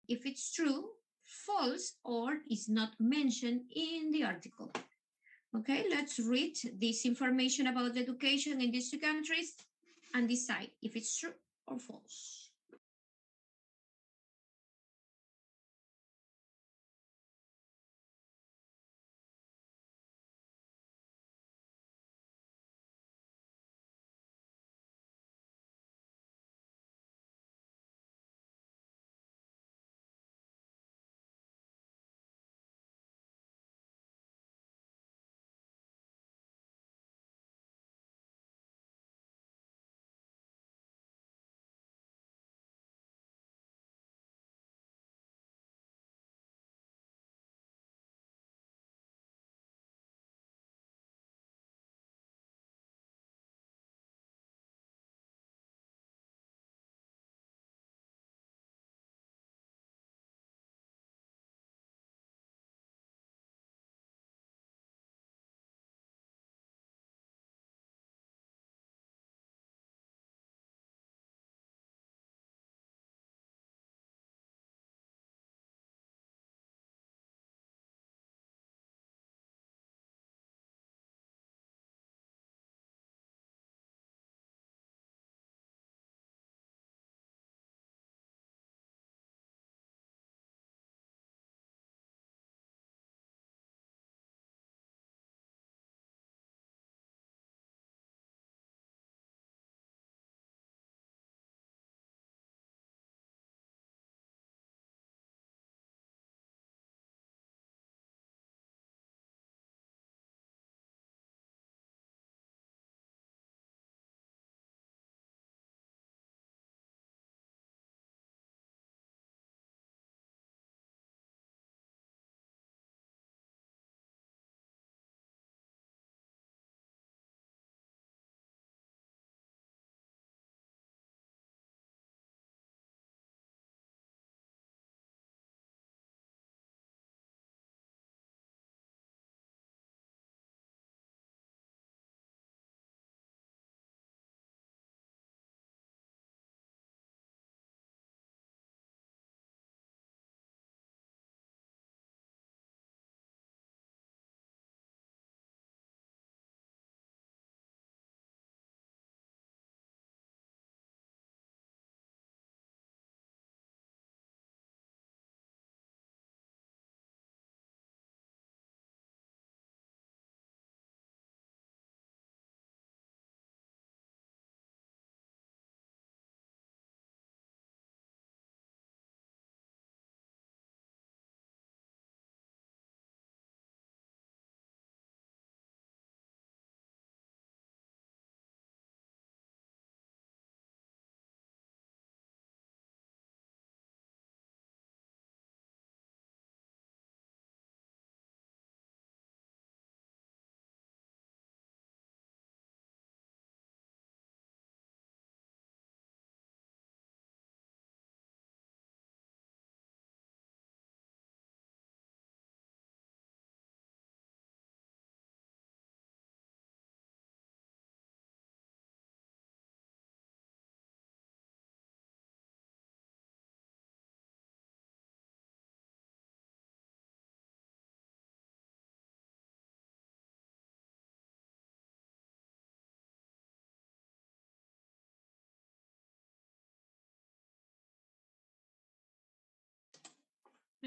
if it's true, false, or is not mentioned in the article. Okay, let's read this information about education in these two countries and decide if it's true or false.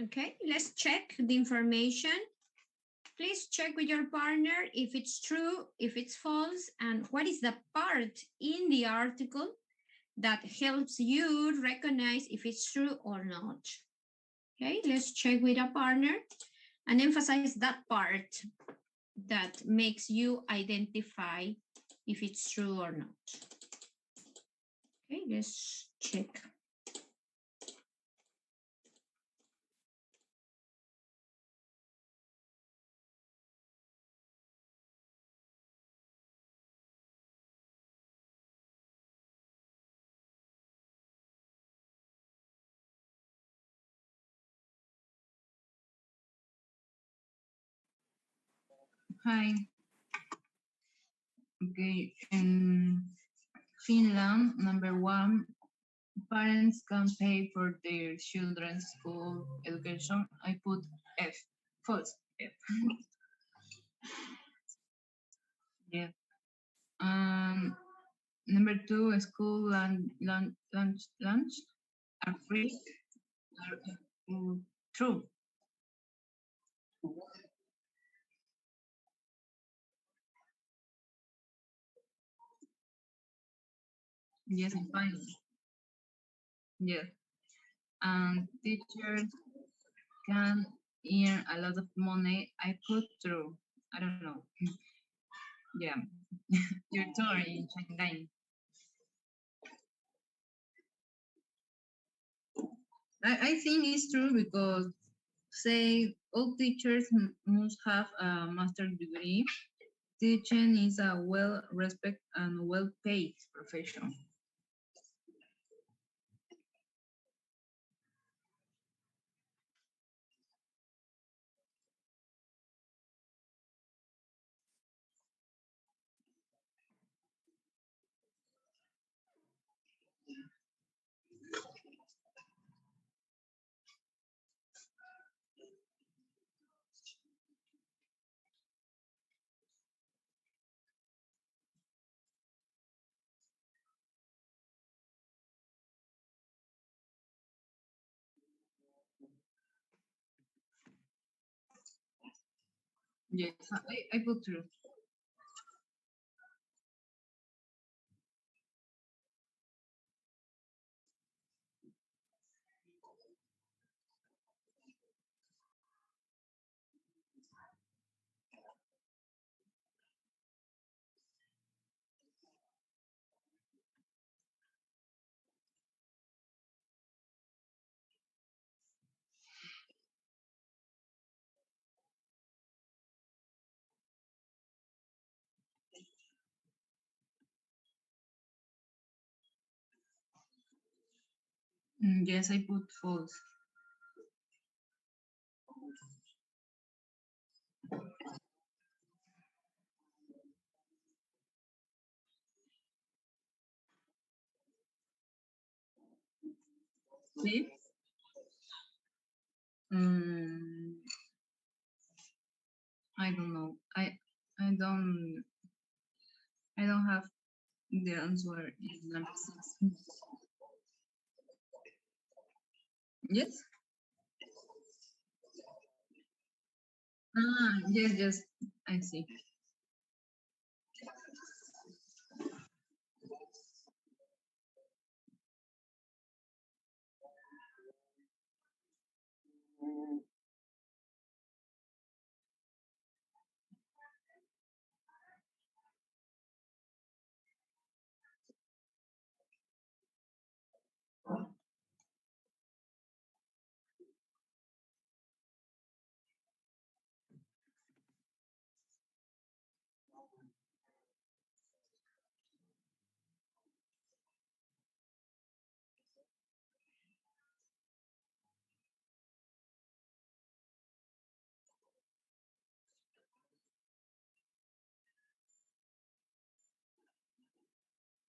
Okay, let's check the information. Please check with your partner if it's true, if it's false, and what is the part in the article that helps you recognize if it's true or not. Okay, let's check with a partner and emphasize that part that makes you identify if it's true or not. Okay, let's check. Hi. Okay. In Finland, number one parents can pay for their children's school education. I put F. False. F. Yeah. Number 2, school lunch are free. True. Yes, I'm fine. Yes. And teachers can earn a lot of money. I put true. I don't know. Yeah. Your turn in Shanghai. I think it's true because say all teachers must have a master's degree. Teaching is a well-respected and well-paid profession. Yes, I put true. Yes, I put false. See? Mm, I don't know. I don't I don't have the answer in number 6. Yes? Yes, I see.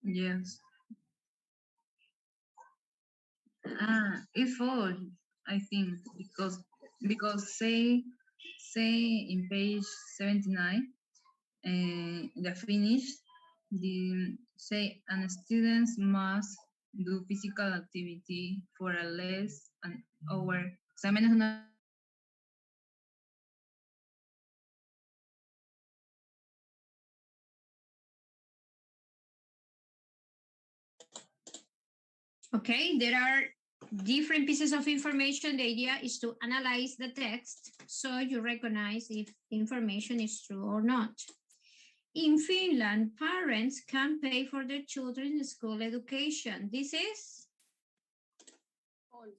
Yes. It's false, I think, because say in page 79, the finish, the say an students must do physical activity for a less an hour. O sea, menos una. Okay, there are different pieces of information. The idea is to analyze the text so you recognize if information is true or not. In Finland, parents can pay for their children's school education. This is? False.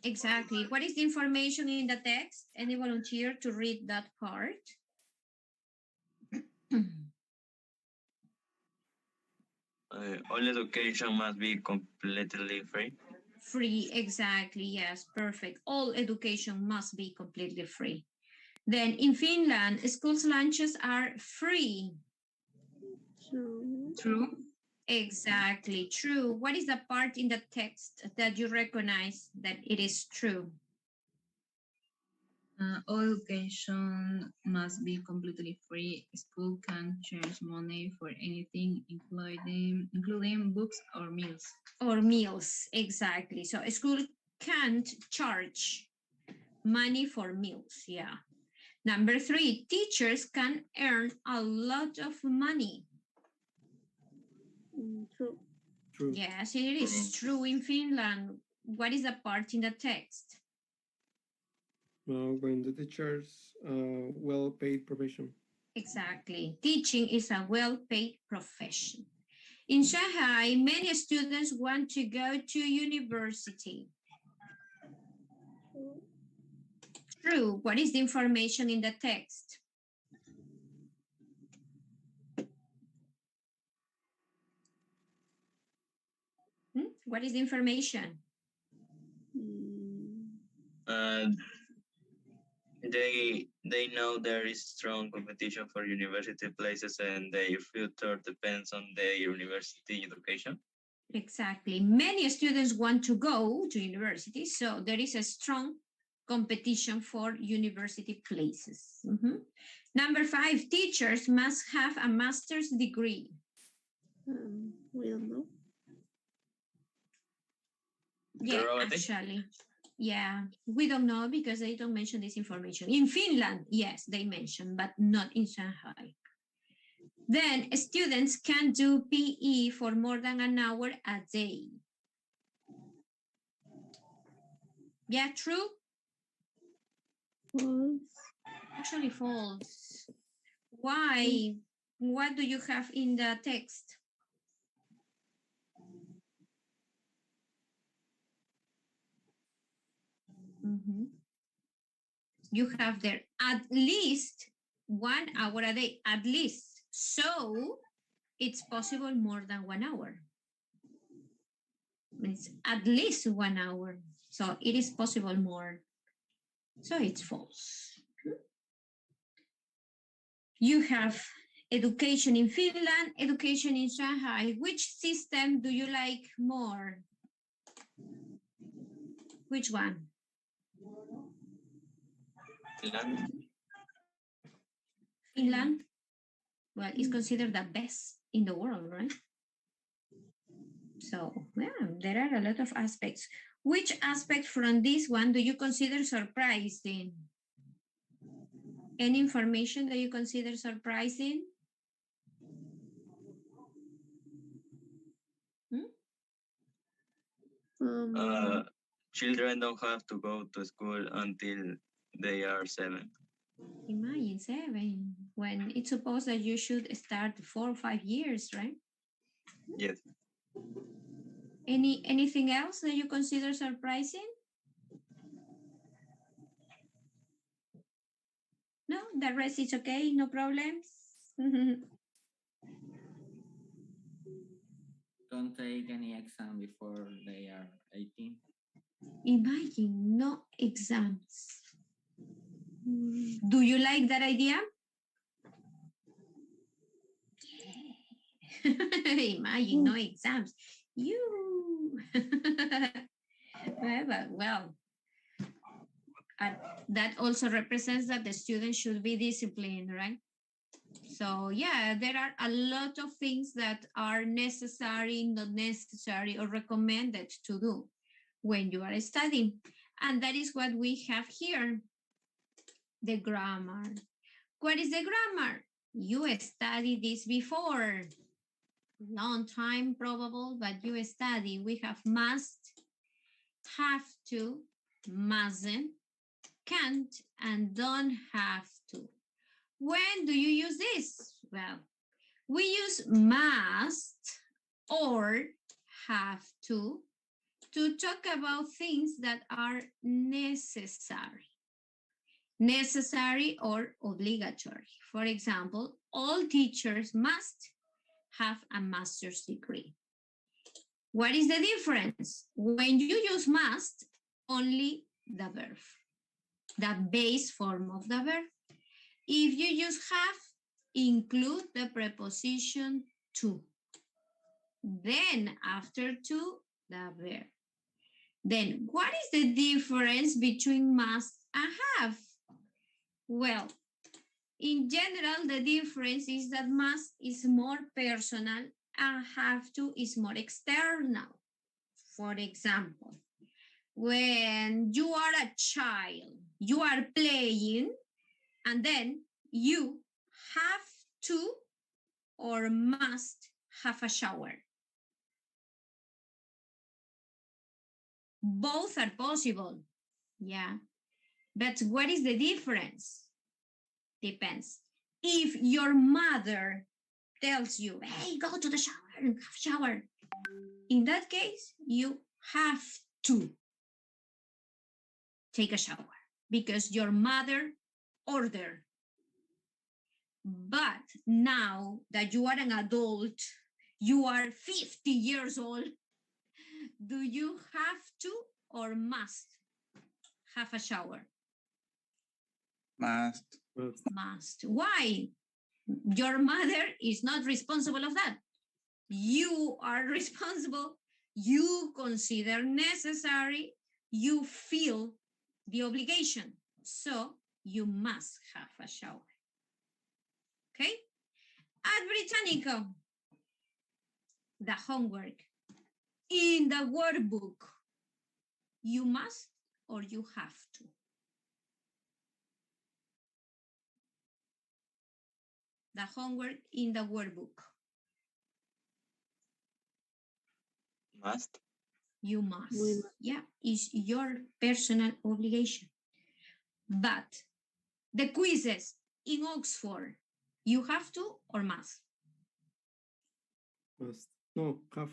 Exactly. What is the information in the text? Any volunteer to read that part? All education must be completely free. Free, exactly. Yes, perfect. All education must be completely free. Then in Finland, schools lunches are free. True. True. Exactly, true. What is the part in the text that you recognize that it is true? All education must be completely free. School can charge money for anything, including books or meals. Or meals, exactly. So a school can't charge money for meals, yeah. Number 3, teachers can earn a lot of money. True. True. Yes, it is true in Finland. What is the part in the text? When the teacher's well-paid profession. Exactly. Teaching is a well-paid profession. In Shanghai, many students want to go to university. True. What is the information in the text? What is the information? And they know there is strong competition for university places and their future depends on their university education. Exactly. Many students want to go to university, so there is a strong competition for university places. Number 5, teachers must have a master's degree. We don't know. Yeah, actually. Yeah, we don't know because they don't mention this information. In Finland, yes, they mention, but not in Shanghai. Then students can do PE for more than an hour a day. Yeah, true? False. Actually false. Why? What do you have in the text? You have there at least 1 hour a day, at least. So it's possible more than 1 hour. It's at least 1 hour. So it is possible more. So it's false. You have education in Finland, education in Shanghai. Which system do you like more? Which one? Finland. Finland? Well, it's considered the best in the world, right? So, yeah, there are a lot of aspects. Which aspect from this one do you consider surprising? Any information that you consider surprising? Children don't have to go to school until they are 7. Imagine 7, when it's supposed that you should start 4 or 5 years, right? Yes. Anything else that you consider surprising? No, the rest is okay, no problems. Don't take any exam before they are 18. Imagine no exams. Do you like that idea? Imagine no exams. You. well, that also represents that the student should be disciplined, right? So yeah, there are a lot of things that are necessary, not necessary, or recommended to do when you are studying. And that is what we have here, the grammar. What is the grammar? You studied this before. Long time probable, but you study. We have must, have to, mustn't, can't, and don't have to. When do you use this? Well, we use must or have to talk about things that are necessary. Necessary or obligatory. For example, all teachers must have a master's degree. What is the difference? When you use must, only the verb, the base form of the verb. If you use have, include the preposition to. Then after to, the verb. Then what is the difference between must and have? Well, in general, the difference is that must is more personal and have to is more external. For example, when you are a child, you are playing, and then you have to or must have a shower. Both are possible, yeah. But what is the difference? Depends. If your mother tells you, hey, go to the shower and have a shower, in that case, you have to take a shower because your mother ordered. But now that you are an adult, you are 50 years old, do you have to or must have a shower? Must. Must. Why? Your mother is not responsible of that. You are responsible. You consider necessary. You feel the obligation. So you must have a shower. Okay? At Britannico, the homework in the workbook, you must or you have to? The homework in the workbook. Must. You must. We must. Yeah, it's your personal obligation. But the quizzes in Oxford, you have to or must? Must. No, have.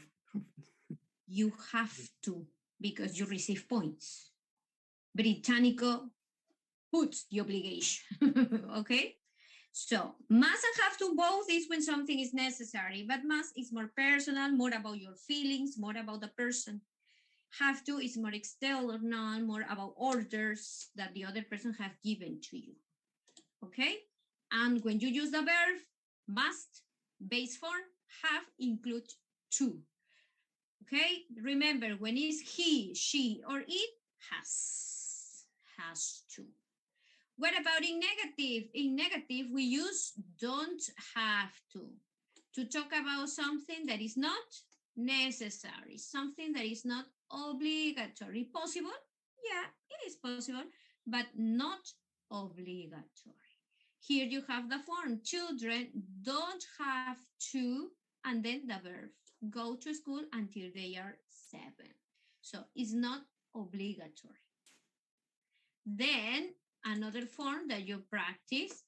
You have to because you receive points. Britannico puts the obligation, okay? So must and have to both is when something is necessary, but must is more personal, more about your feelings, more about the person. Have to is more external, more about orders that the other person have given to you, okay? And when you use the verb, must, base form, have, include to, okay? Remember, when it's he, she, or it, has to. What about in negative? In negative, we use don't have to talk about something that is not necessary, something that is not obligatory. Possible? Yeah, it is possible, but not obligatory. Here you have the form. Children don't have to, and then the verb, go to school until they are 7. So it's not obligatory. Then another form that you practice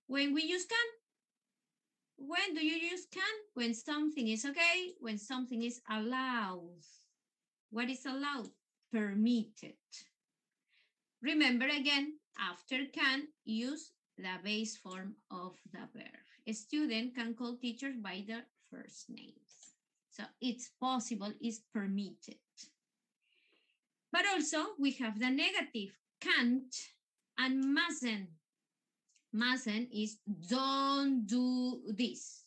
when we use can. When do you use can? When something is okay, when something is allowed. What is allowed? Permitted. Remember again, after can, use the base form of the verb. A student can call teachers by their first names. So it's possible, it's permitted. But also we have the negative, can't and mustn't. Mustn't is don't do this.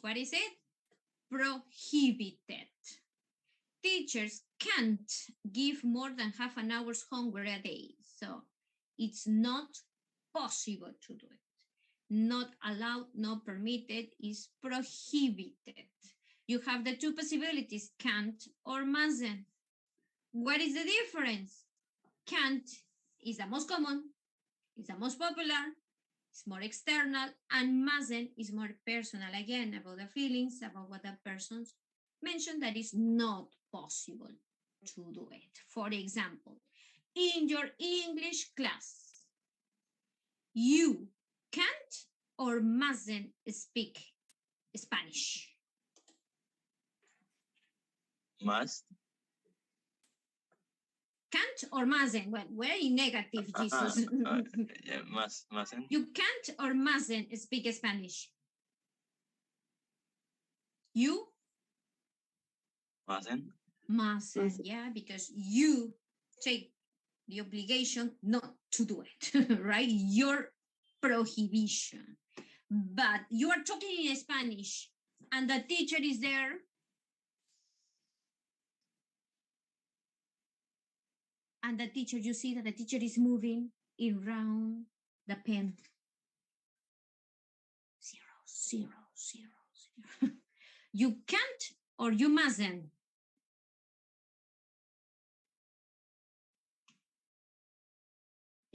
What is it? Prohibited. Teachers can't give more than half an hour's homework a day. So it's not possible to do it. Not allowed, not permitted is prohibited. You have the two possibilities, can't or mustn't. What is the difference? Can't is the most common, is the most popular, it's more external, and mustn't is more personal, again, about the feelings, about what the person mentioned that is not possible to do it. For example, in your English class, you can't or mustn't speak Spanish. Must. Can't or mustn't? Well, very negative, Jesus. Yeah, mustn't. You can't or mustn't speak Spanish. You Mustn't. mustn't, yeah, because you take the obligation not to do it, right? Your prohibition. But you are talking in Spanish and the teacher is there And the teacher, you see that the teacher is moving around the pen. 0, 0, 0, 0. You can't or you mustn't.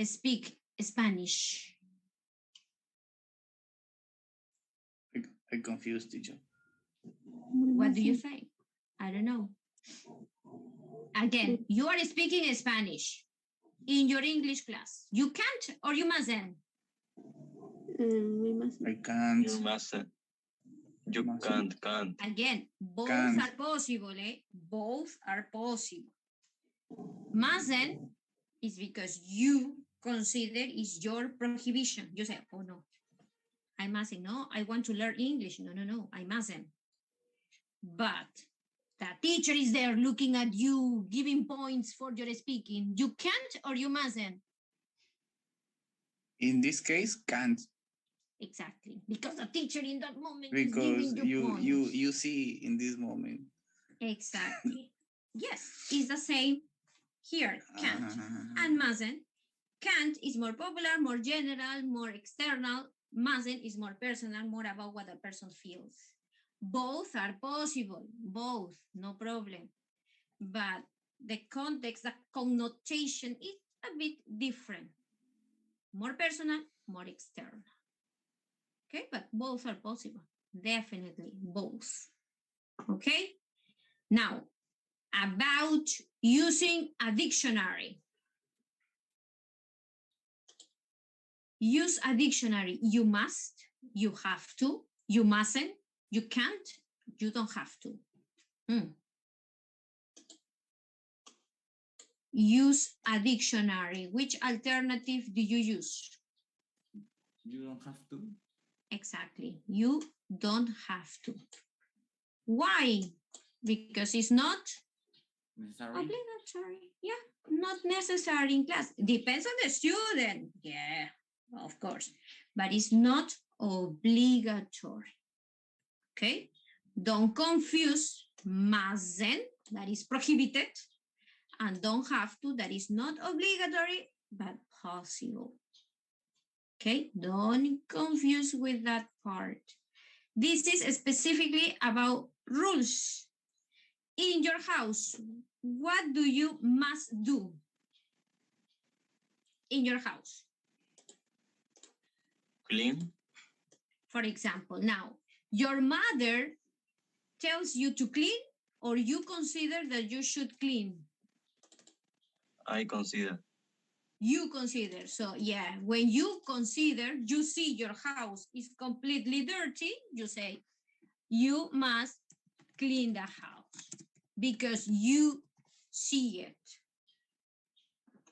Speak Spanish. I confused, teacher. What do you think? I don't know. Again, you are speaking Spanish in your English class. You can't or you mustn't. We must. I can't. You mustn't. You can't. Again, both Can't. are possible. Both are possible. Mustn't is because you consider is your prohibition. You say, oh no, I mustn't. No, I want to learn English. No, no, no, I mustn't. But the teacher is there looking at you, giving points for your speaking. You can't or you mustn't. In this case, can't. Exactly, because the teacher in that moment Because is giving you points. you see in this moment. Exactly. Yes, it's the same here. Can't and mustn't. Can't is more popular, more general, more external. Mustn't is more personal, more about what the person feels. Both are possible, both, no problem. But the context, the connotation is a bit different. More personal, more external. Okay, but both are possible. Definitely both. Okay, now about using a dictionary. Use a dictionary. You must, you have to, you mustn't, you can't, you don't have to. Use a dictionary. Which alternative do you use? You don't have to. Exactly. You don't have to. Why? Because it's not Necessary. obligatory. Yeah, not necessary in class. Depends on the student. Yeah, of course. But it's not obligatory. Okay? Don't confuse mustn't, that is prohibited, and don't have to, that is not obligatory, but possible. Okay? Don't confuse with that part. This is specifically about rules. In your house, what do you must do in your house? Clean. For example, now, your mother tells you to clean or you consider that you should clean? I consider. You consider. So yeah, when you consider, you see your house is completely dirty, you say, you must clean the house because you see it.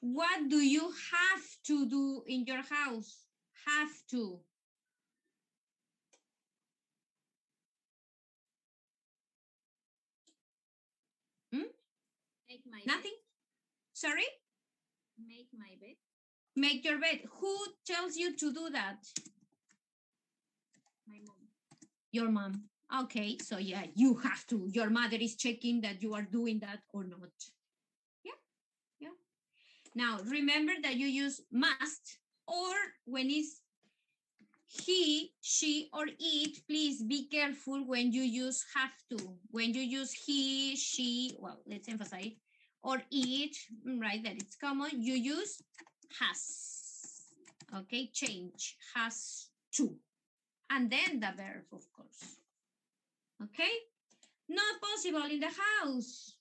What do you have to do in your house? Have to. Make my Nothing? Sorry? bed. Make my bed. Make your bed. Who tells you to do that? My mom. Your mom. Okay, so yeah, you have to. Your mother is checking that you are doing that or not. Yeah, yeah. Now, remember that you use must, or when it's he, she, or it, please be careful when you use have to. When you use he, she, well, let's emphasize, or it, right, that it's common, you use has. Okay, change, has to. And then the verb, of course. Okay? Not possible in the house.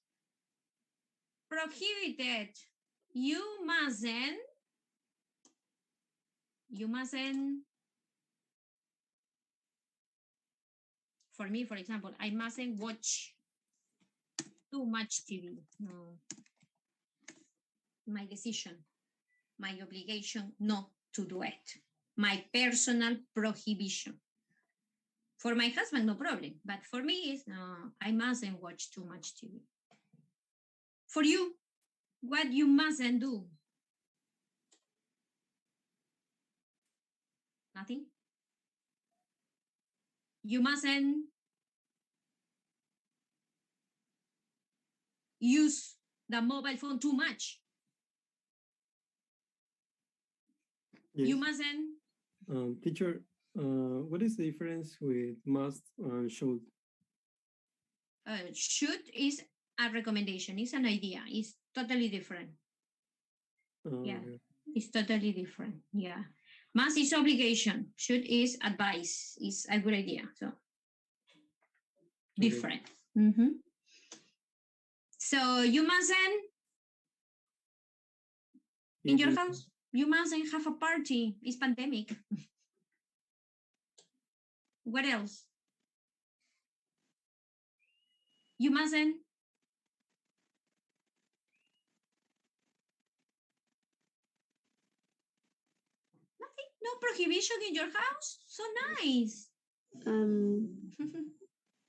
Prohibited. You mustn't. For me, for example, I mustn't watch too much TV. No. My decision, my obligation not to do it. My personal prohibition. For my husband, no problem. But for me, it's no, I mustn't watch too much TV. For you, what you mustn't do? Nothing? You mustn't use the mobile phone too much. You Yes. mustn't. Teacher, what is the difference with must and should? Should is a recommendation. It's an idea. It's totally different. Yeah. Okay. It's totally different. Yeah. Must is obligation. Should is advice. Is a good idea. So different. Mhm. So you mustn't in your house. You mustn't have a party. It's pandemic. What else? You mustn't. Nothing. No prohibition in your house. So nice.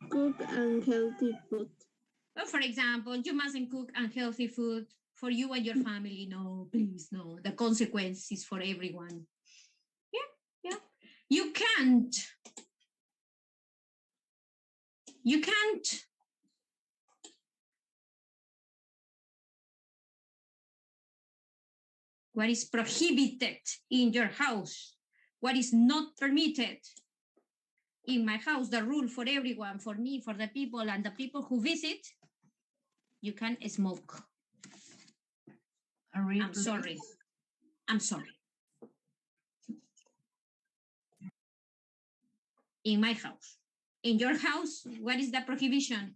Cook unhealthy food. Well, for example, you mustn't cook unhealthy food for you and your family. No, please, no. The consequence is for everyone. Yeah, yeah. You can't. You can't. What is prohibited in your house? What is not permitted in my house? The rule for everyone, for me, for the people, and the people who visit. You can smoke. I'm sorry. I'm sorry. In my house. In your house, what is the prohibition?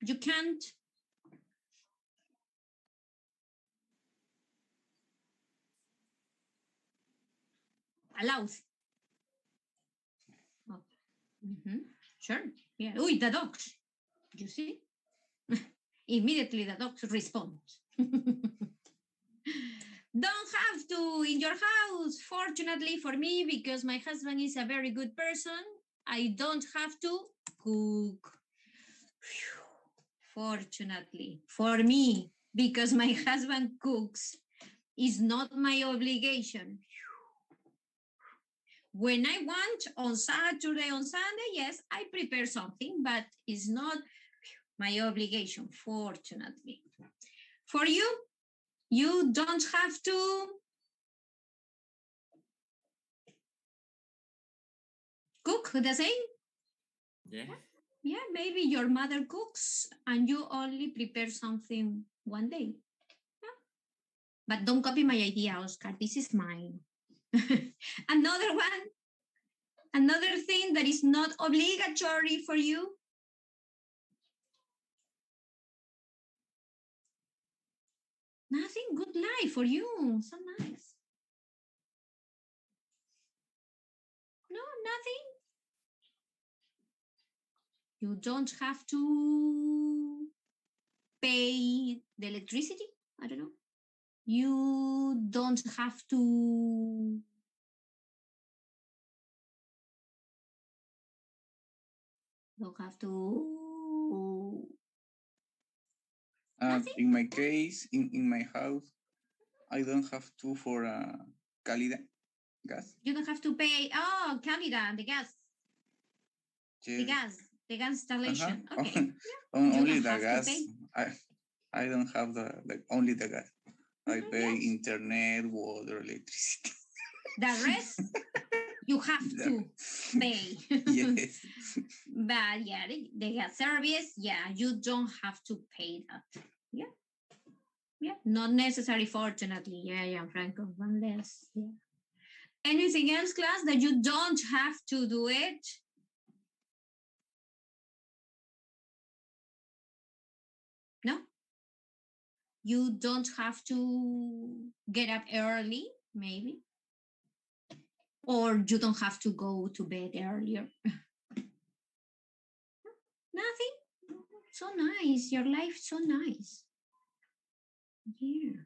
You can't. Allowed. Oh. Sure. Yeah. Uy, the dogs. You see? Immediately the dogs respond. Don't have to in your house. Fortunately for me, because my husband is a very good person, I don't have to cook. Fortunately for me, because my husband cooks, is not my obligation. When I want on Saturday, on Sunday, yes, I prepare something, but it's not my obligation, fortunately. For you, you don't have to cook the same. Yeah. Yeah, maybe your mother cooks and you only prepare something one day. Yeah. But don't copy my idea, Oscar. This is mine. Another one, another thing that is not obligatory for you. Nothing, good life for you. So nice. No, nothing. You don't have to pay the electricity. I don't know. You don't have to In my case, in my house, I don't have to for calidad gas. You don't have to pay. Oh, Canada, the gas. Yes. The gas installation. Okay. Only don't the have to gas. pay. I don't have the only the gas. I pay Yes. internet, water, electricity. The rest you have to pay. Yes. But yeah, the gas service, yeah, you don't have to pay that. Yeah. Yeah. Not necessary, fortunately. Yeah, Franco, unless, yeah. Anything else, class, that you don't have to do it? No? You don't have to get up early, maybe? Or you don't have to go to bed earlier? Nothing? So nice. Your life's so nice. Yeah.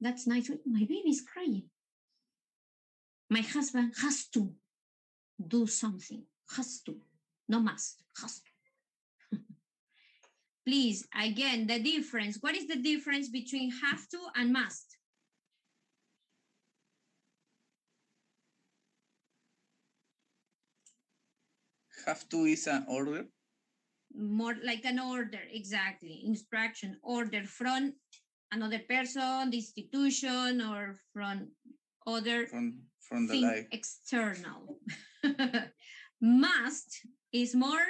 That's nice. My baby's crying. My husband has to do something. Has to. No must. Has to. Please, again, the difference. What is the difference between have to and must? Have to is an order. More like an order, exactly. Instruction, order from another person, the institution, or from other from the thing life. external. Must is more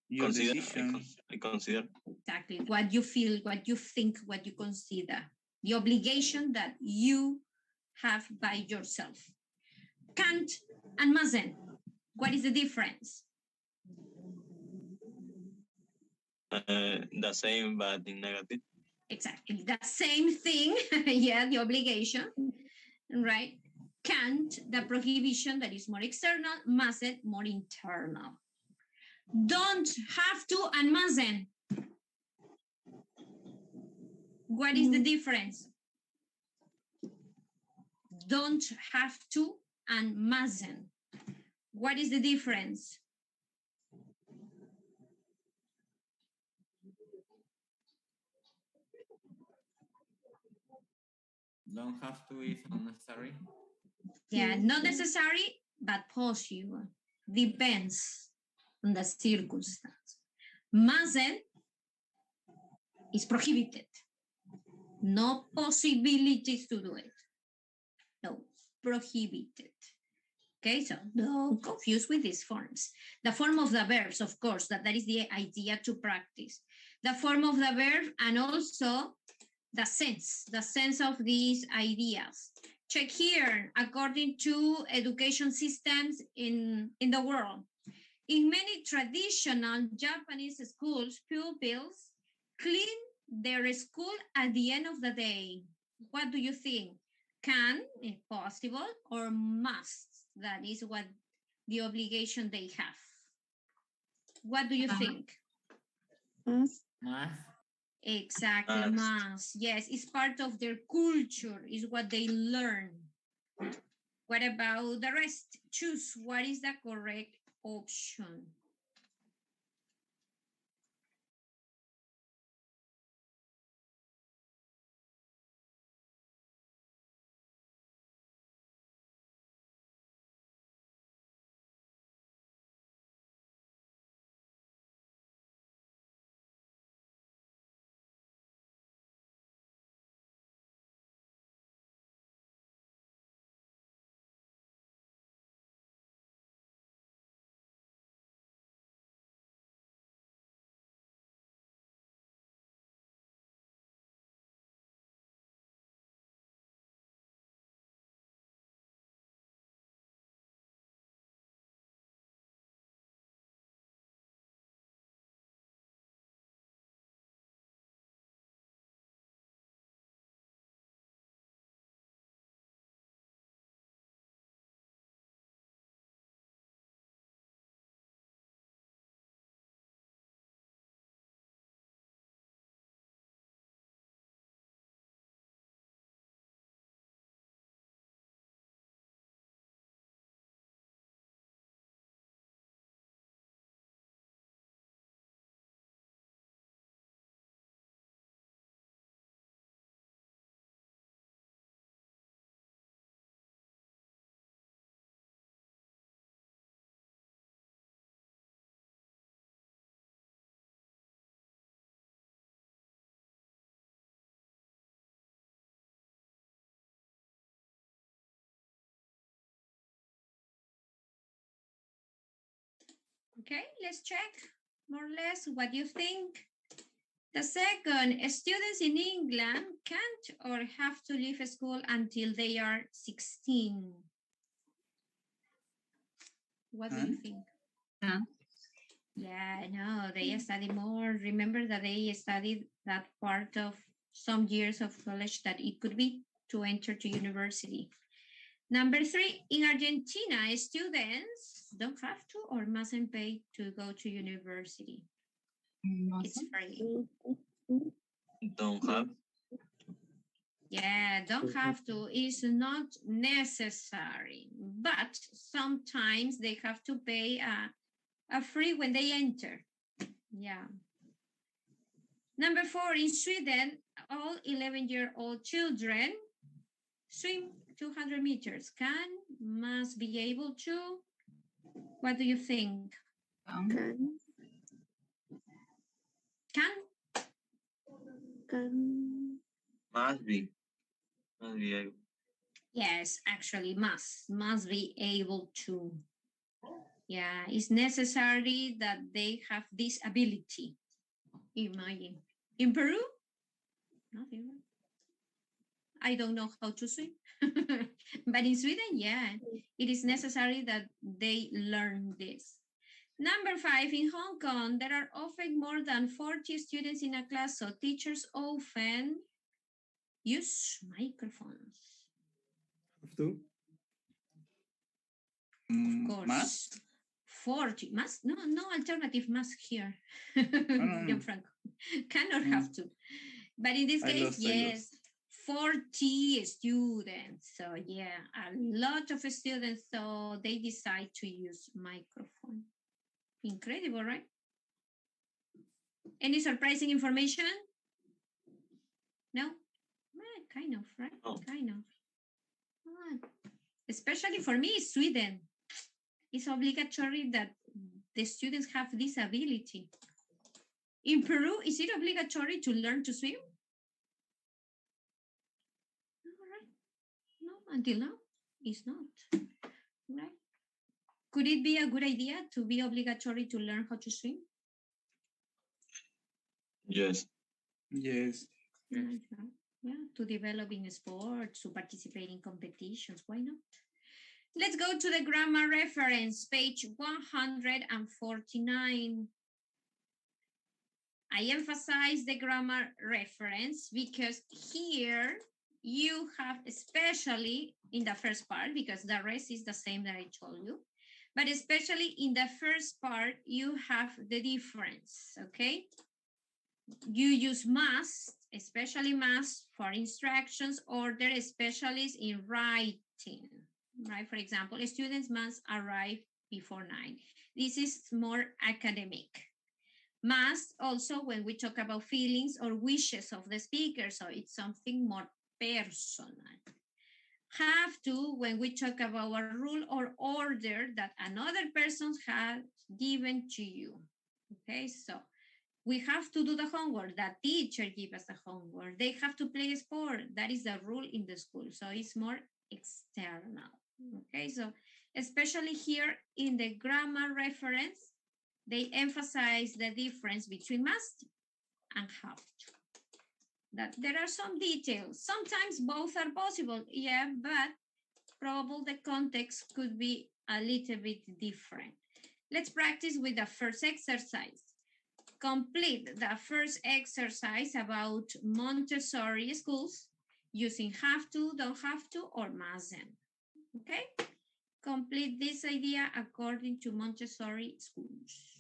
Your Consider, decision. I consider. exactly what you feel, what you think, what you consider, the obligation that you have by yourself. Can't and mustn't. What is the difference? The same, but in negative. Exactly the same thing. Yeah, the obligation, right? Can't, the prohibition that is more external, mustn't, more internal. Don't have to and mustn't. What is the difference? Don't have to and mustn't. What is the difference? Don't have to is unnecessary. Yeah, not necessary, but possible. Depends on the circumstance. Mustn't is prohibited. No possibilities to do it. No, prohibited. Okay, so don't confuse with these forms. The form of the verbs, of course, that is the idea to practice. The form of the verb and also the sense of these ideas. Check here, according to education systems in the world. In many traditional Japanese schools, pupils clean their school at the end of the day. What do you think? Can, if possible, or must? That is what the obligation they have. What do you think? Must. Exactly, must. Yes, it's part of their culture, is what they learn. What about the rest? Choose what is the correct option. Okay, let's check more or less what you think. The second, students in England can't or have to leave school until they are 16. What do you think? Yeah, no, they study more. Remember that they studied that part of some years of college that it could be to enter to university. Number 3, in Argentina, students don't have to or mustn't pay to go to university. It's free. Don't have. Yeah, don't have to. It's not necessary, but sometimes they have to pay a fee when they enter. Yeah. Number 4, in Sweden, all 11-year-old children swim 200 meters. Must be able to. What do you think? Can. Can? Can. Must be able. Yes, actually must be able to. Yeah, it's necessary that they have this ability. Imagine. In Peru, nothing. I don't know how to swim. But in Sweden, yeah, it is necessary that they learn this. Number 5, in Hong Kong, there are often more than 40 students in a class, so teachers often use microphones. Have to. Of course. Must? 40. Must? No, no alternative must here. no. Gianfranco. Cannot have to. But in this I case, lost. yes. 40 students. So yeah, a lot of students, so they decide to use microphone. Incredible, right? Any surprising information? No? Kind of, right? No. Kind of. Especially for me, Sweden. It's obligatory that the students have this ability. In Peru, is it obligatory to learn to swim? All right. No, until now, it's not. Right? Could it be a good idea to be obligatory to learn how to swim? Yes. Yes. Yeah, to develop in sports, to participate in competitions, why not? Let's go to the grammar reference, page 149. I emphasize the grammar reference because here you have, especially in the first part, because the rest is the same that I told you, but especially in the first part, you have the difference, okay? You use must, especially must for instructions, order, especially in writing, right? For example, students must arrive before 9. This is more academic. Must also when we talk about feelings or wishes of the speaker, so it's something more personal. Have to when we talk about a rule or order that another person has given to you. Okay, so we have to do the homework. The teacher gives us the homework. They have to play a sport. That is the rule in the school. So it's more external. Okay, so especially here in the grammar reference, they emphasize the difference between must and have to. That there are some details. Sometimes both are possible, yeah, but probably the context could be a little bit different. Let's practice with the first exercise. Complete the first exercise about Montessori schools using have to, don't have to, or mustn't. Okay? Complete this idea according to Montessori schools.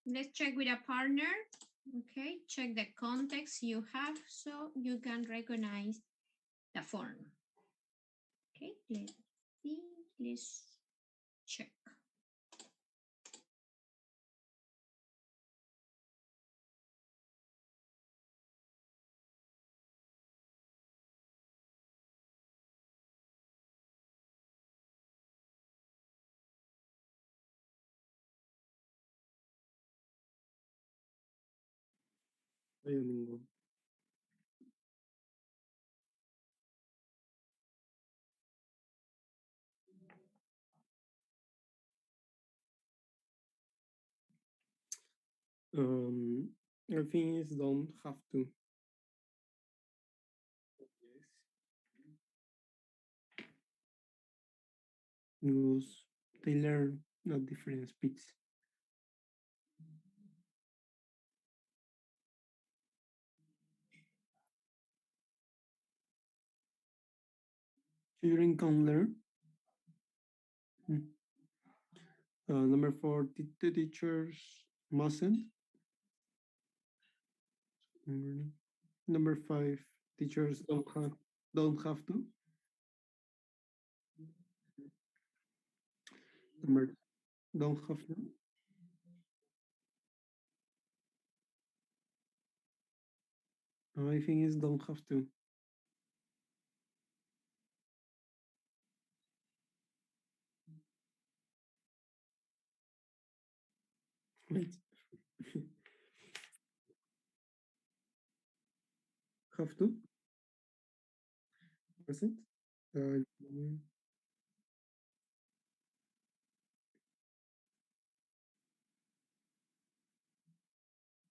Let's check with a partner. Okay, check the context you have so you can recognize the form. Okay, let's see, let's check. Hay ningún. I think it's don't have to. Yes. Because they learn at different speeds. Children can learn. Number 4, the teachers mustn't. Number 5, teachers don't have to. Number don't have to. I think it's don't have to. Wait. Have to? Present?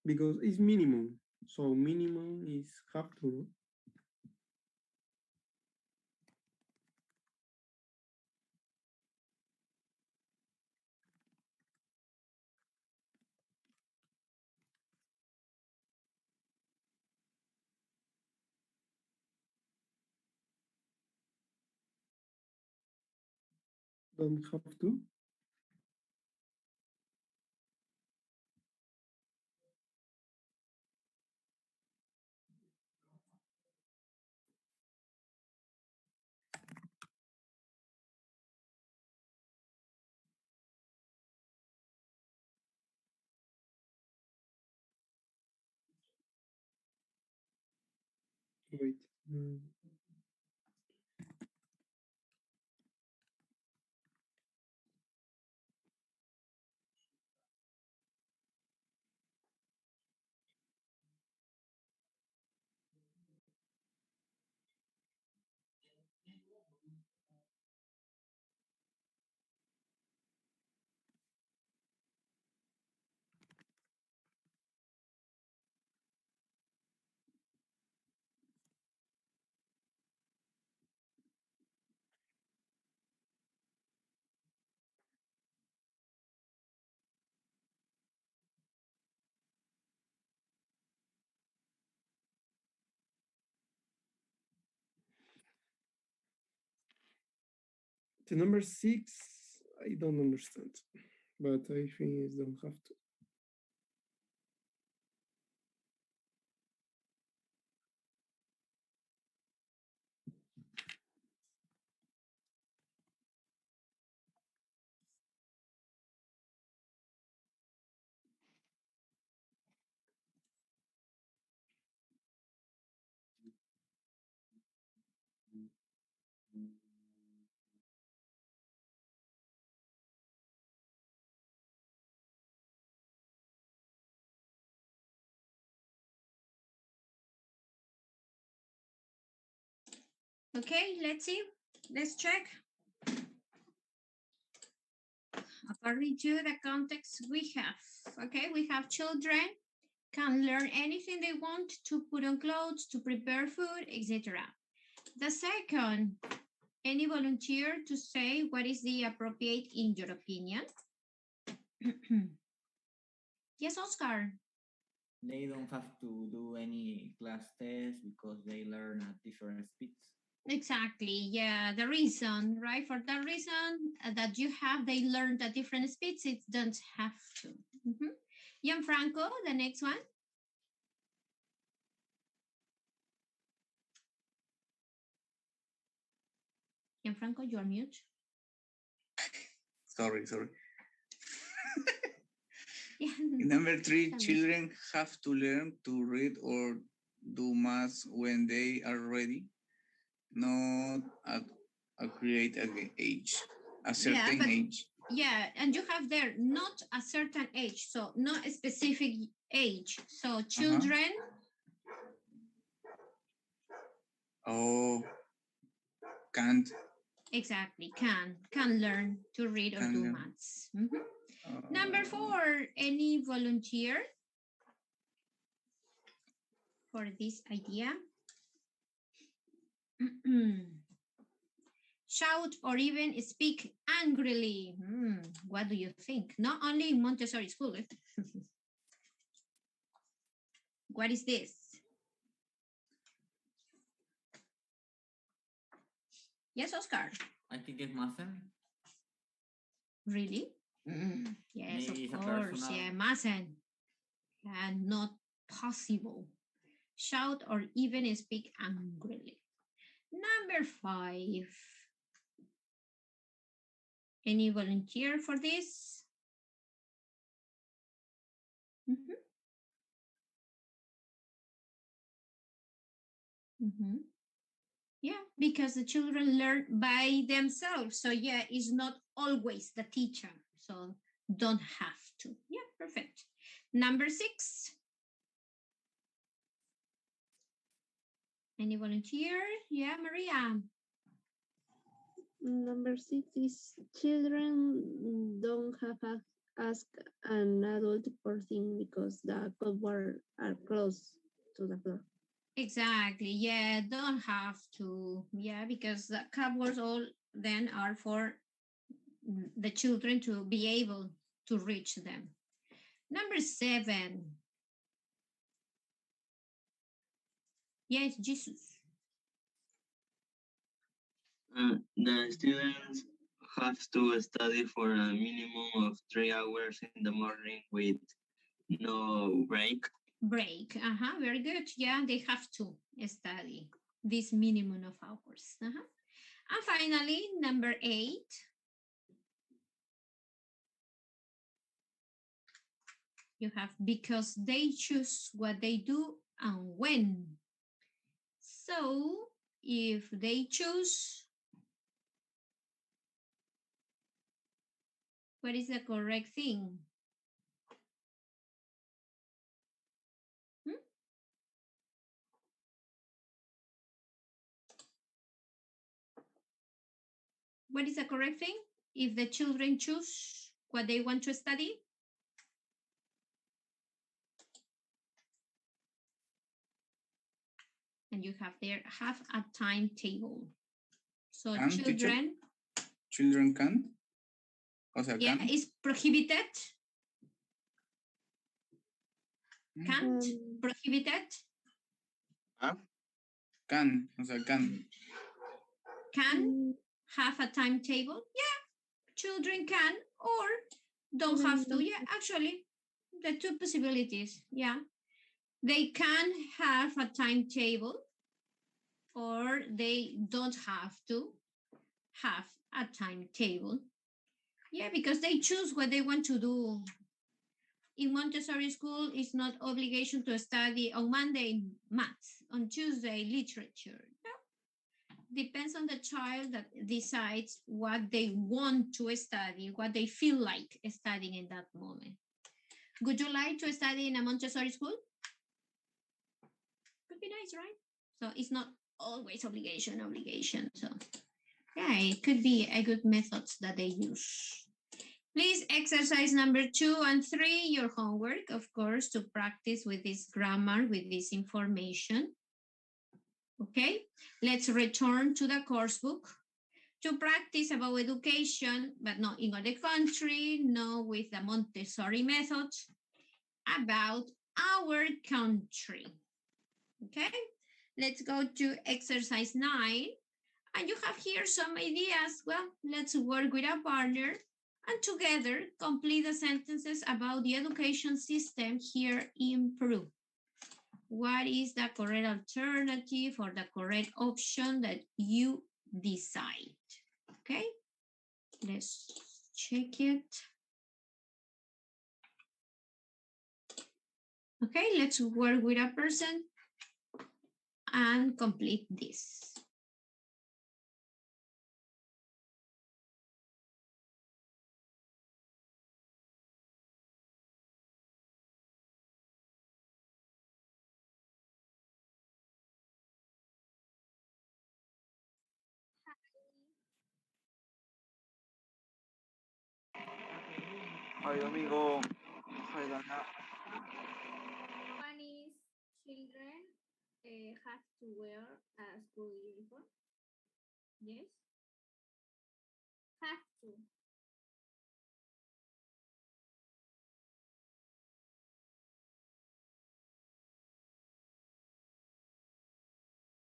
Because it's minimum. So minimum is have to. Don't have to. Wait. The number 6, I don't understand, but I think it don't have to. Okay, let's see. Let's check. According to the context we have, okay, we have children can learn anything they want to put on clothes, to prepare food, etc. The second, any volunteer to say what is the appropriate in your opinion? Yes, Oscar. They don't have to do any class test because they learn at different speeds. Exactly. Yeah, the reason, right? For that reason that you have, they learned at different speeds. It don't have to. Gianfranco, the next one. Gianfranco, you are mute. Sorry. Yeah. Number 3, Tell me. children have to learn to read or do math when they are ready, not at a create age, a certain but, age. Yeah, and you have there not a certain age, so not a specific age. So children. Oh, can't. Exactly, can learn to read or do maths. Number 4, any volunteer for this idea? Shout or even speak angrily. What do you think? Not only in Montessori school. What is this? Yes, Oscar. I think it's mustn't. Really? Yes, Maybe of it's a course. personal. Yeah, mustn't. And not possible. Shout or even speak angrily. Number 5. Any volunteer for this? Yeah, because the children learn by themselves. So yeah, it's not always the teacher. So don't have to. Yeah, perfect. Number 6. Any volunteer? Yeah, Maria. Number 6 is children don't have to ask an adult for things because the cupboard are close to the floor. Exactly. Yeah, don't have to. Yeah, because the cupboards all then are for the children to be able to reach them. Number 7. Yes, Jesus. The students have to study for a minimum of 3 hours in the morning with no break. Very good. Yeah, they have to study this minimum of hours. And finally, number 8. You have because they choose what they do and when. So if they choose, what is the correct thing? What is the correct thing? If the children choose what they want to study? And you have there, have a timetable. So Can, children. Teacher? Children can? O sea, Yeah, can? it's prohibited. Can't, prohibited. Can, o sea, can. Can have a timetable. Yeah, children can or don't have to. Yeah, actually, the two possibilities. Yeah, they can have a timetable or they don't have to have a timetable. Yeah, because they choose what they want to do. In Montessori school, it's not obligation to study on Monday maths, on Tuesday literature. No. Depends on the child that decides what they want to study, what they feel like studying in that moment. Would you like to study in a Montessori school? Could be nice, right? So it's not always obligation. So yeah, it could be a good method that they use. Please exercise number 2 and 3, your homework, of course, to practice with this grammar, with this information. Okay, let's return to the course book to practice about education, but not in other country, no with the Montessori method, about our country. Okay, let's go to exercise 9. And you have here some ideas. Well, let's work with a partner and together complete the sentences about the education system here in Peru. What is the correct alternative or the correct option that you decide? Okay, let's check it. Okay, let's work with a person and complete this. Hi, amigo. Hi, Dana. Spanish children have to wear a school uniform? Yes. Have to.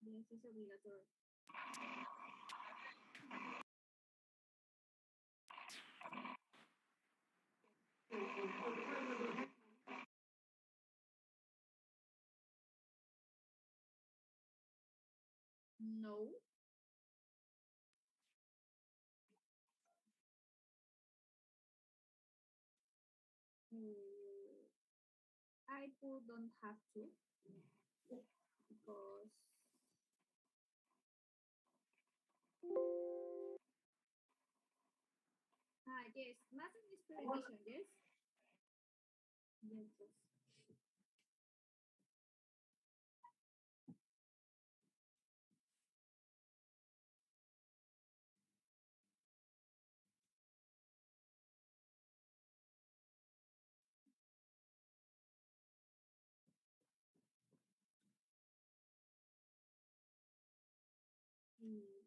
Yes, it's obligatory. No. I don't have to because yes, math is prohibition, yes? Yes, yes.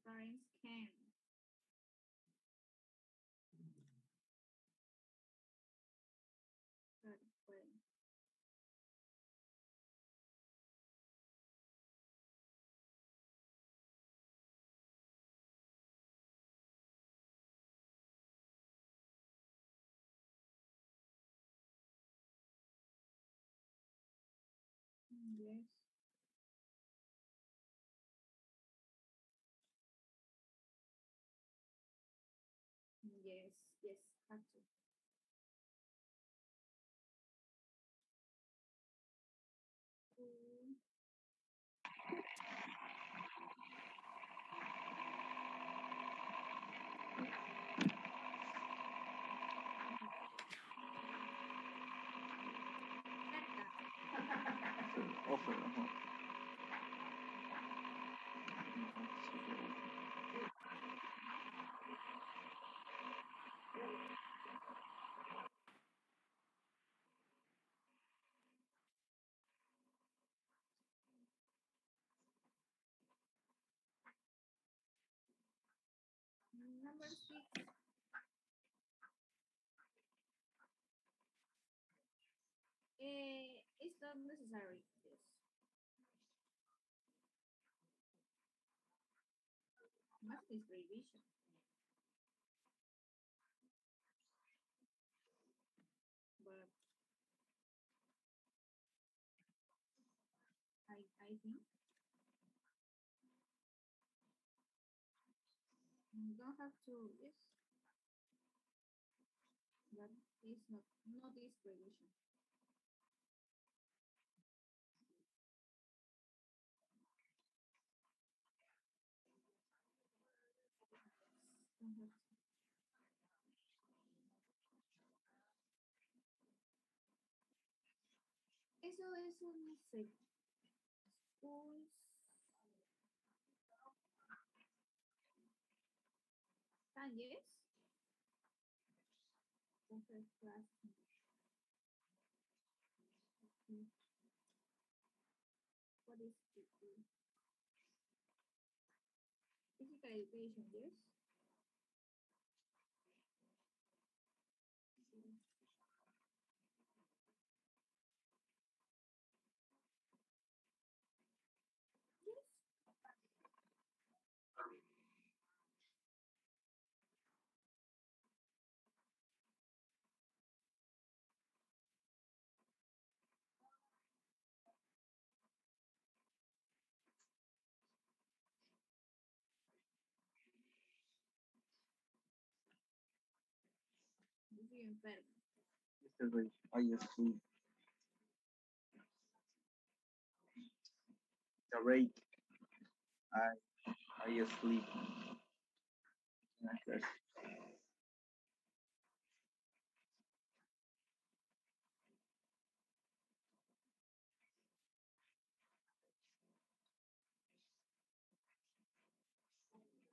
Parents can. But when? Yes. Yes, yes, have to. Mm, cerca. Offer, Number 6. It's not necessary. Yes. Math is revision. But I think you don't have to. Yes. But it's not this revision. Don't have to. Eso no sé. Schools. Yes. Offer class. What is physical education? Yes. Yes. enfermo. Yesterday, I sleep. The rate, I sleep. Yes.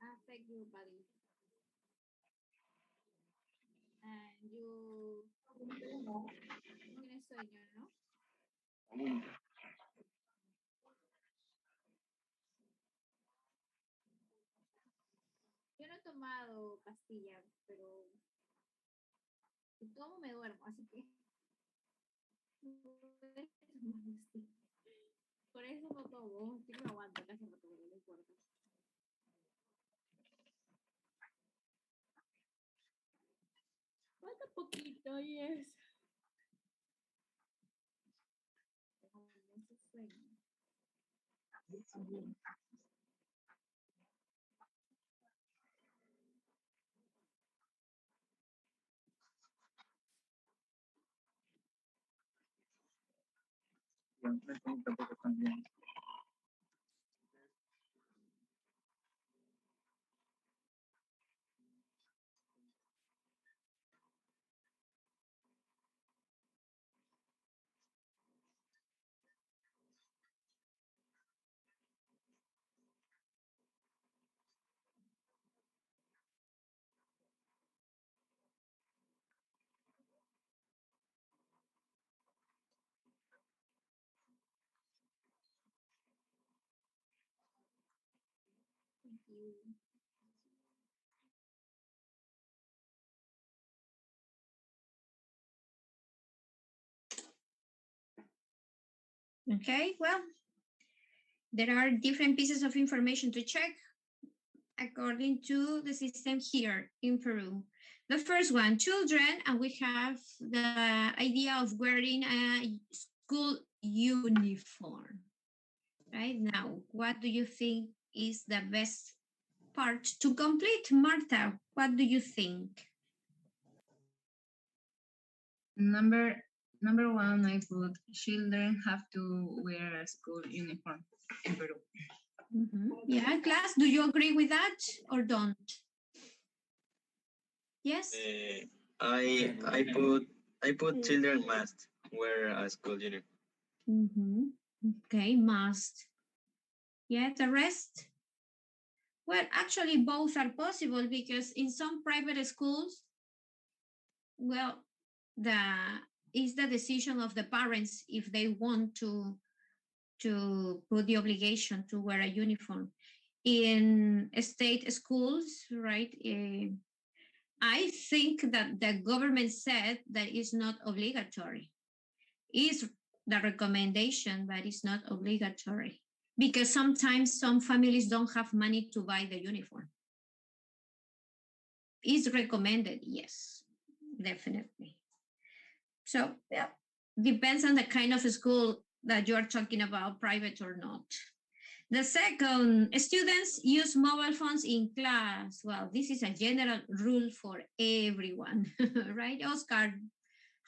Affect your body. And you tienes sueño, ¿no? Yo no he tomado pastillas, pero si tomo me duermo, así que por eso no tomo, sí me aguanto casi no tomo, no importa. Falta poquito, yes. Tengo mucho sueño. Tampoco también. Thank you. Okay, well, there are different pieces of information to check according to the system here in Peru. The first one, children, and we have the idea of wearing a school uniform. Right now, what do you think is the best part to complete? Marta, what do you think? Number one, I put children have to wear a school uniform in Peru. Yeah, class, do you agree with that or don't? Yes? I put children must wear a school uniform. Okay, must. Yeah, the rest? Well, actually, both are possible because in some private schools, well, it's the decision of the parents if they want to put the obligation to wear a uniform. In state schools, right? I think that the government said that it's not obligatory. It's the recommendation, but it's not obligatory because sometimes some families don't have money to buy the uniform. It's recommended, yes, definitely. So, yeah, depends on the kind of school that you're talking about, private or not. The second, students use mobile phones in class. Well, this is a general rule for everyone, right, Oscar?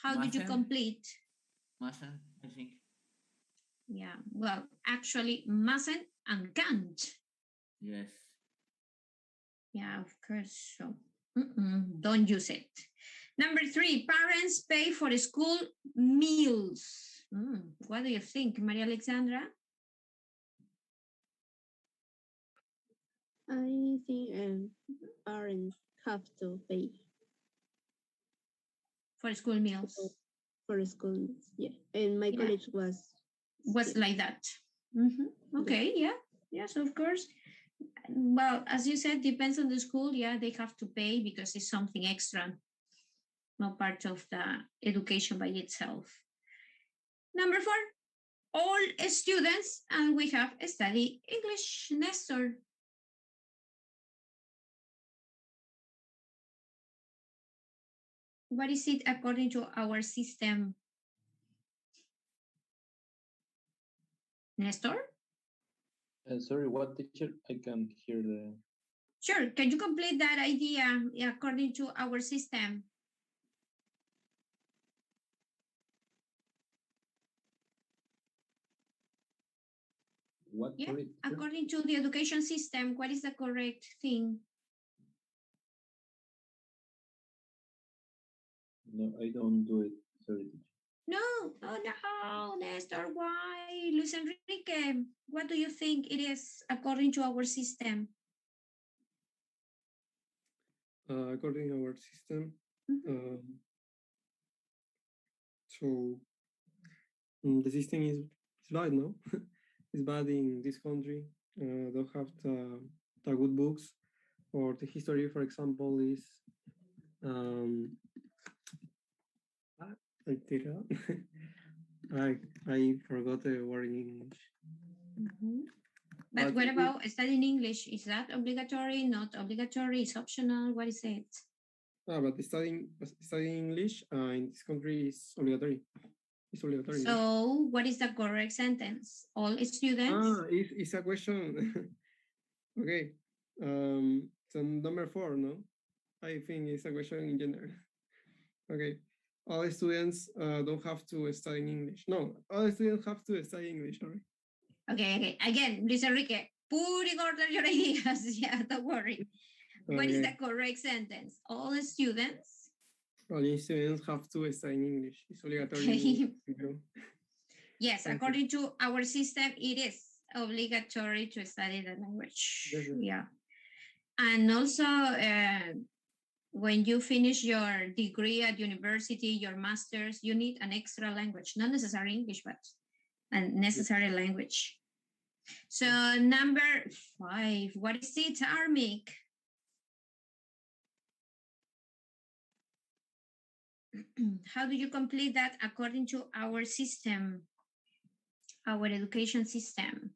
How did you complete? Mustn't, I think. Yeah, well, actually, mustn't and can't. Yes. Yeah, of course. So, don't use it. Number 3, parents pay for school meals. What do you think, Maria Alexandra? I think parents have to pay for school meals. For school, yeah. And my college was like that. Okay, yeah. Yes, of course. Well, as you said, depends on the school. Yeah, they have to pay because it's something extra, not part of the education by itself. Number 4, all students, and we have study English. Nestor. What is it according to our system? Nestor? Sorry, what teacher? I can't hear the... Sure, can you complete that idea according to our system? What Yeah, for it? according to the education system, what is the correct thing? No, I don't do it. Sorry, teacher. No, oh no, Nestor, why? Luis Enrique, what do you think it is according to our system? According to our system, so the system is bad, no? It's bad in this country. Don't have the good books, or the history, for example, is I forgot the word in English. But what about studying English? Is that obligatory? Not obligatory? Is optional? What is it? But studying English in this country is obligatory. It's obligatory. So, what is the correct sentence? All students? It's a question. Okay. So number 4, no? I think it's a question in general. Okay. All students don't have to study English. No, all students have to study English, sorry. Okay. Again, Luis Enrique, put in order your ideas. Yeah, don't worry. What is the correct sentence? All students? All students have to study English. It's obligatory. Okay. Yes, according to our system, it is obligatory to study the language. Yes. Yeah. And also, when you finish your degree at university, your master's, you need an extra language, not necessarily English, but a necessary language. So number 5, what is it, Armic? How do you complete that according to our system, our education system?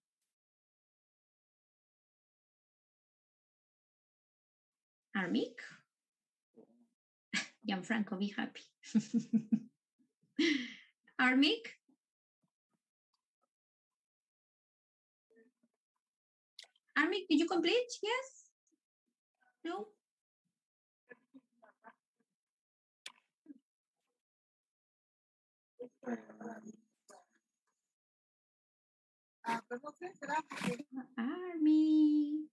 Armic? Gianfranco, be happy. Armic? Armic, did you complete? Yes? No? Armic.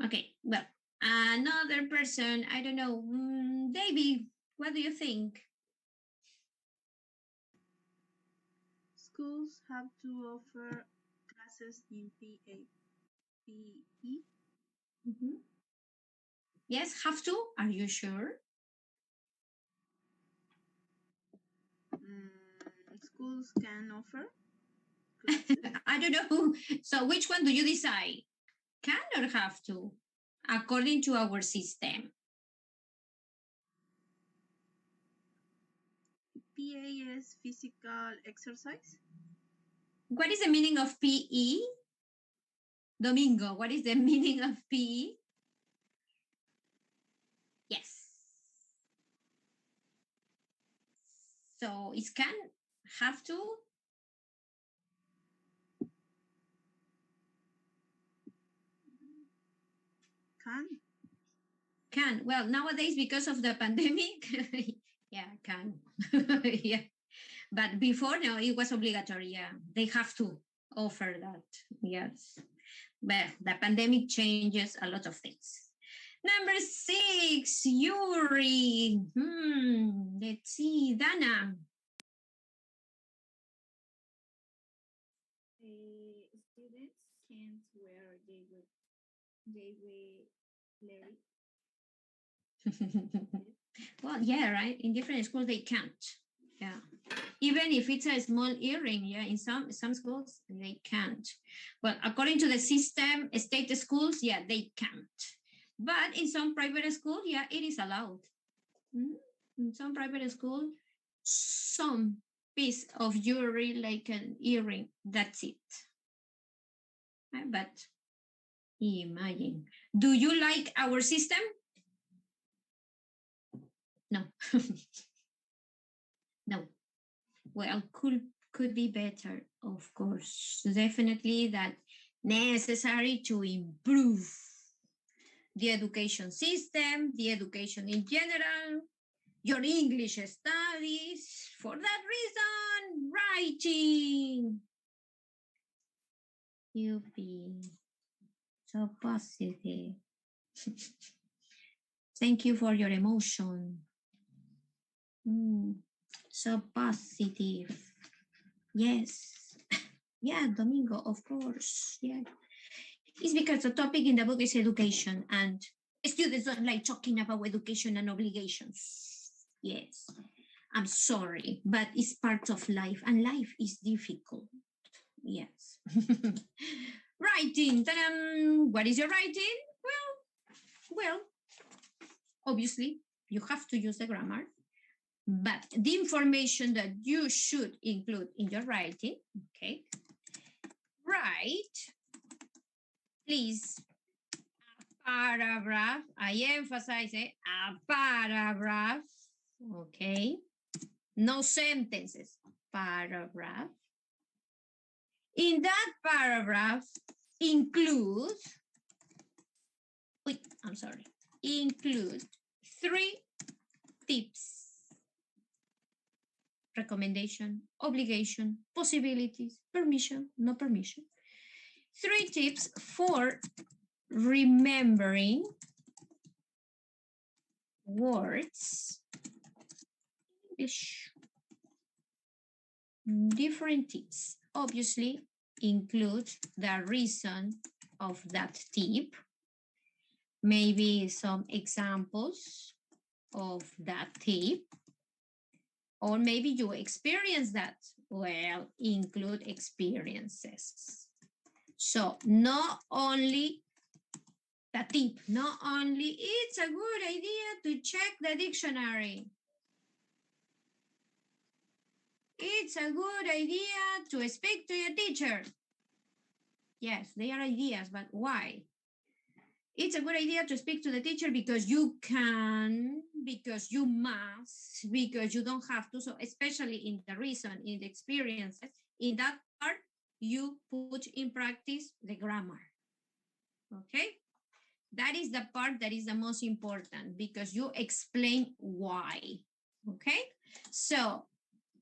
Okay, well, another person, I don't know, David, what do you think? Schools have to offer classes in PE. Yes, have to? Are you sure? Schools can offer classes. I don't know. So which one do you decide? Can or have to? According to our system. PE is physical exercise. What is the meaning of PE? Domingo, what is the meaning of PE? Yes. So it can, have to? Can. Well, nowadays, because of the pandemic, yeah, can. Yeah. But before, no, it was obligatory. Yeah, they have to offer that. Yes. But the pandemic changes a lot of things. Number 6, Yuri. Let's see, Dana. Students can't wear jewelry. Well, yeah, right. In different schools, they can't. Yeah. Even if it's a small earring, yeah, in some schools, they can't. Well, according to the system, state schools, yeah, they can't. But in some private schools, yeah, it is allowed. In some private school, some piece of jewelry like an earring, that's it. But imagine. Do you like our system? No. No. Well, could be better, of course. Definitely that necessary to improve the education system, the education in general. your English studies. For that reason, writing. You be so positive. Thank you for your emotion. So positive. Yes. Yeah, Domingo, of course. Yeah. It's because the topic in the book is education, and students don't like talking about education and obligations. Yes. I'm sorry, but it's part of life, and life is difficult. Yes. Writing. Ta-dam. What is your writing? Well, obviously, you have to use the grammar, but the information that you should include in your writing, okay? Write, please, a paragraph. I emphasize it, a paragraph, okay? No sentences, paragraph. In that paragraph, include 3 tips. Recommendation, obligation, possibilities, permission, no permission. 3 tips for remembering words in English. Different tips. Obviously, include the reason of that tip. Maybe some examples of that tip. Or maybe you experience that. Well, include experiences. So not only the tip, not only it's a good idea to check the dictionary. It's a good idea to speak to your teacher. Yes, they are ideas, but why? It's a good idea to speak to the teacher because you can, because you must, because you don't have to. So especially in the reason, in the experiences, in that part, you put in practice the grammar. Okay? That is the part that is the most important because you explain why. Okay? So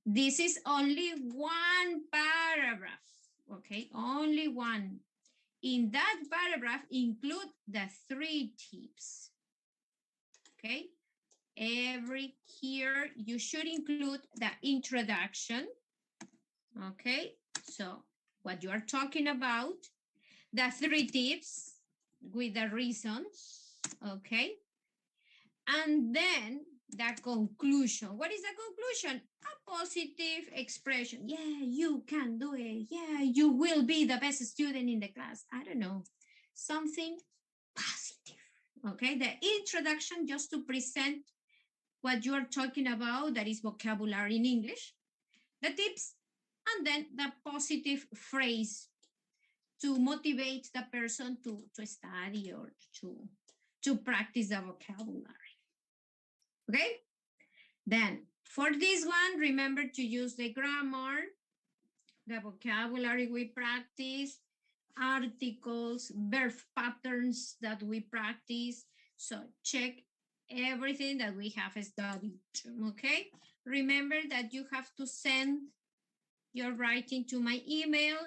this is only one paragraph. Okay? Only one. In that paragraph, include the 3 tips. Okay? Here, you should include the introduction. Okay? So, what you are talking about, the 3 tips with the reasons. Okay? And then the conclusion. What is the conclusion? A positive expression. Yeah, you can do it. Yeah, you will be the best student in the class. I don't know. Something positive. Okay, the introduction just to present what you are talking about, that is vocabulary in English, the tips, and then the positive phrase to motivate the person to study or to practice the vocabulary. Okay? Then, for this one, remember to use the grammar, the vocabulary we practice, articles, verb patterns that we practice. So, check everything that we have studied, okay? Remember that you have to send your writing to my email,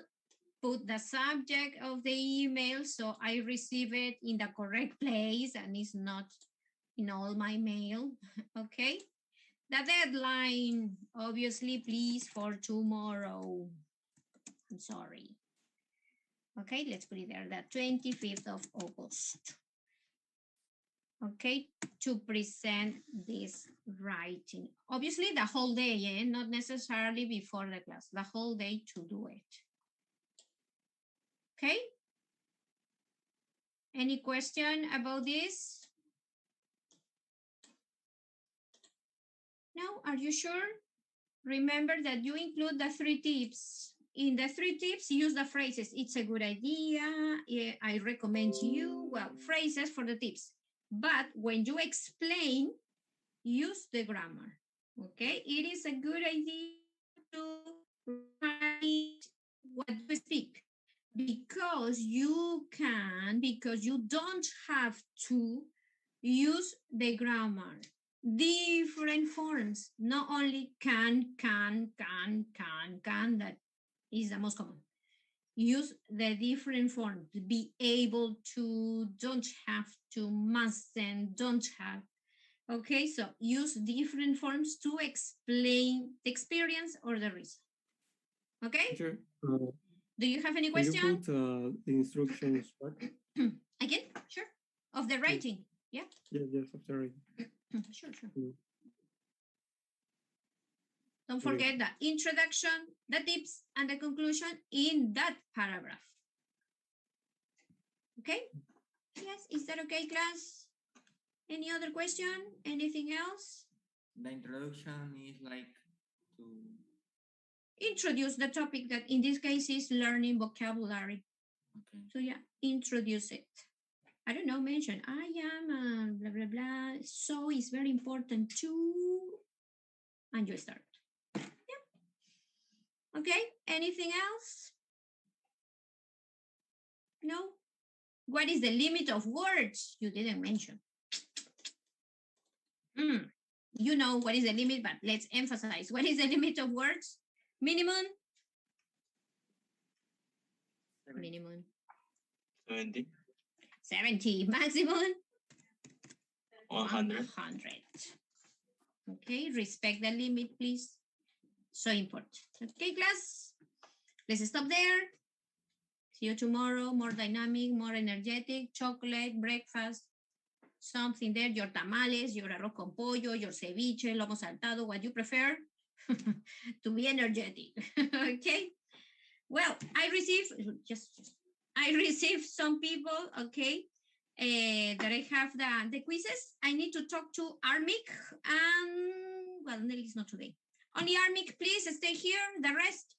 put the subject of the email so I receive it in the correct place and it's not in all my mail, okay? The deadline, obviously, please, for tomorrow. I'm sorry. Okay, let's put it there, the 25th of August. Okay, to present this writing. Obviously, the whole day, not necessarily before the class, the whole day to do it. Okay? Any question about this? No, are you sure? Remember that you include the 3 tips. In the 3 tips, use the phrases. It's a good idea. I recommend you. Well, phrases for the tips. But when you explain, use the grammar. Okay? It is a good idea to write what you speak. Because you can, because you don't have to use the grammar. different forms, not only can, that is the most common. Use the different forms, be able to, don't have to, mustn't, don't have. Okay, so use different forms to explain the experience or the reason. Okay? Sure. Do you have any Can question? you put the instructions back? Again? Sure. Of the writing. Yeah? Yes, after writing. Sure. Mm. Don't forget the introduction, the tips, and the conclusion in that paragraph. Okay? Yes, is that okay, class? Any other question? Anything else? The introduction is like to Introduce the topic that in this case is learning vocabulary. okay. So yeah, introduce it. I don't know, mention I am blah, blah, blah. So it's very important too. And you start. Yeah. Okay, anything else? No? What is the limit of words? You didn't mention. You know what is the limit, but let's emphasize. What is the limit of words? Minimum? 70. Minimum. 70. 70. Maximum? 100. 100. Okay, respect the limit, please. So important. Okay, class? Let's stop there. See you tomorrow. More dynamic, more energetic, chocolate, breakfast, something there, your tamales, your arroz con pollo, your ceviche, lomo saltado, what you prefer to be energetic. Okay? Well, I received some people, okay, that I have the quizzes. I need to talk to Armic and, well, Nelly's not today. Only Armic, please stay here. The rest,